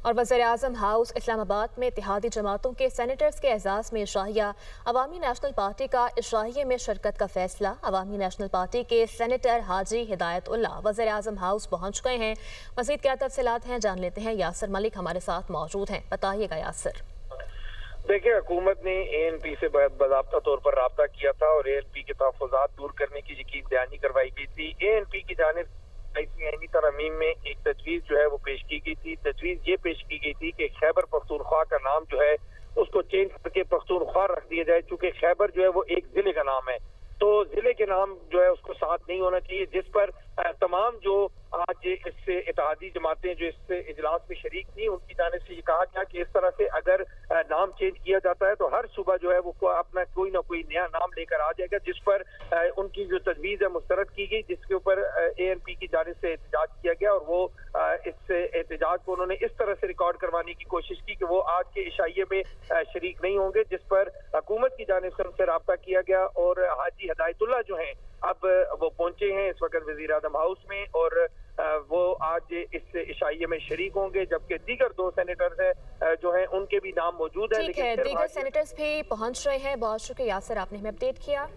और वज़ीर-ए-आज़म हाउस इस्लामाबाद में इत्तेहादी जमातों के सेनेटर्स के एजाज़ में इशाहिया। अवामी नेशनल पार्टी का इशाहिये में शिरकत का फैसला। अवामी नेशनल पार्टी के सेनेटर हाजी हिदायतुल्लाह वज़ीर-ए-आज़म हाउस पहुँच गए हैं। मज़ीद क्या तफसीलात हैं जान लेते हैं। यासिर मलिक हमारे साथ मौजूद हैं, बताइएगा यासिर। देखिए, हुकूमत ने ANP से बाज़ाब्ता तौर पर राब्ता किया था और ANP के तहफ़्फ़ुज़ात दूर करने की यकीन दहानी करवाई गई थी। ANP की जानिब आईनी तरमीम में एक तजवीज़ जो है वो पेश की गई थी। तजवीज़ ये पेश की गई थी कि खैबर पख्तूनख्वा का नाम जो है उसको चेंज करके पख्तूनख्वा रख दिया जाए, चूंकि खैबर जो है वो एक जिले का नाम है, तो जिले के नाम जो है उसको साथ नहीं होना चाहिए। जिस पर तमाम जो आज इससे इत्तेहादी जमातें जो इस इजलास में शरीक थी, उनकी जानिब से ये कहा गया कि इस तरह से अगर नाम चेंज किया जाता है तो हर सुबह जो है वो अपना कोई ना कोई नया नाम लेकर आ जाएगा, जिस पर उनकी जो तजवीज़ है मुस्तरद की गई, जिसके ऊपर ANP की जानिब से एहतजाज किया गया और वो इस एहतजाज को उन्होंने इस तरह से रिकॉर्ड करवाने की कोशिश की कि वो आज के इशाइये में शरीक नहीं होंगे, जिस पर हुकूमत की जानिब से उनसे राब्ता किया गया और हाजी हिदायतुल्लाह जो हैं अब वो पहुंचे हैं इस वक्त वज़ीर-ए-आज़म हाउस में और वो आज इस इशाइये में शरीक होंगे, जबकि दीगर 2 सेनेटर्स हैं जो हैं उनके भी नाम मौजूद है। ठीक है, दीगर सेनेटर्स भी पहुंच रहे हैं। बहुत शुक्रिया यासिर, आपने हमें अपडेट किया।